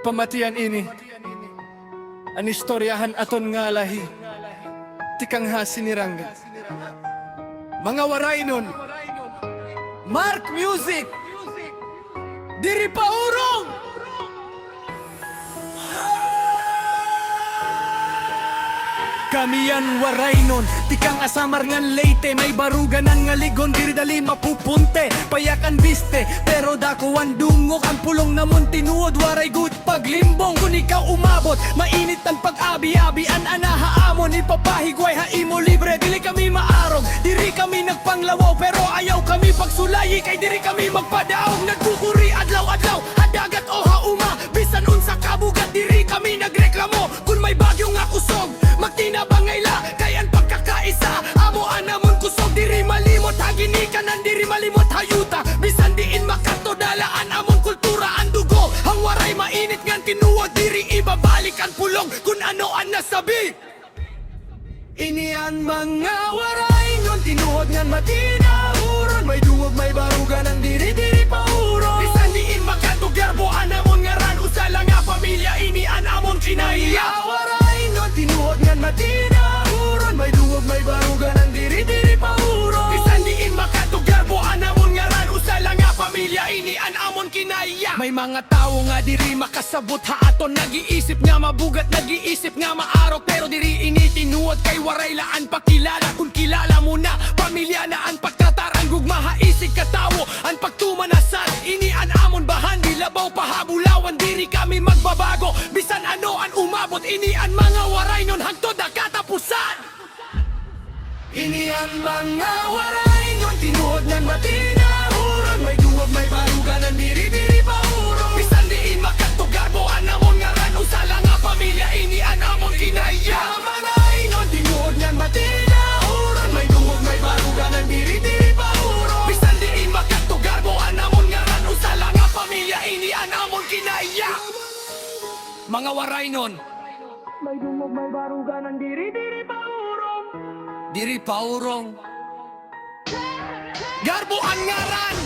pamatian ini an istoryahan aton nga lahi tikang hasinirangga mga waray nun Mark Music diri paurong kami yan waray nun tikang asamar ngan Leyte may baruganan nga ligon diri dali mapupunte payakan biste pero dakuan dungok ang pulong namon tinuod waray good paglimbong kung ikaw umabot mainit ang pag-abi-abian anahaamon ipapahigway haimo libre dili kami maarog diri kami nagpanglawaw pero ayaw kami pagsulayi kay diri kami magpadaog nagkukuri adlaw-adlaw hadagat o hauma bisan unsa kabugat diri kami nagreklamo kung may bagyo nga kusog magtinabangayla kayan pagkakaisa amo anamon kusog diri malimot haginikanan diri malimot hayuta bisan diin makato dalaan amon kultura ang dugo ang waray mainit ngan tinuod diri ibabalik ang pulong kung ano ang nasabi ini ang mga waray nun tinuod ngan matinahuron may duwag may barugan ang diri pauro bisan diin makato garbo anamon ngaran usala nga pamilya ini ang amon kinaiya waray nun tinuod ngan matinahuron may duwag may barugan ang diri pauro bisan diin makato garbo anamon ngaran usala nga pamilya ini ang amon kinaiya may mga tao nga diri makasabot haaton nag-iisip nga mabugat nag-iisip nga maarok pero diri ini tinuod kay waray laan pakilala kung kilala mo na pamilya na ang pagtatarang gugmaha isig katawo ang pagtumanasan ini an amon bahan dilabaw pahabulawan diri kami magbabago bisan ano an umabot ini an mga waray nun hangtod na katapusan ini an mga waray nun tinuod ng matinahuron may duwag may barugan ang diri pauro bisan diin makatugarbo an amon ngaran usala nga pamilya ini an amon kinaya manay nun tinuod ng matinahuron may duwag may barugan ang diri pauro bisan diin makatugarbo an amon ngaran usala nga pamilya ini an amon kinaya mga waray nun may duwag may barugan ang diri paurong diri paurong garbo ang ngaran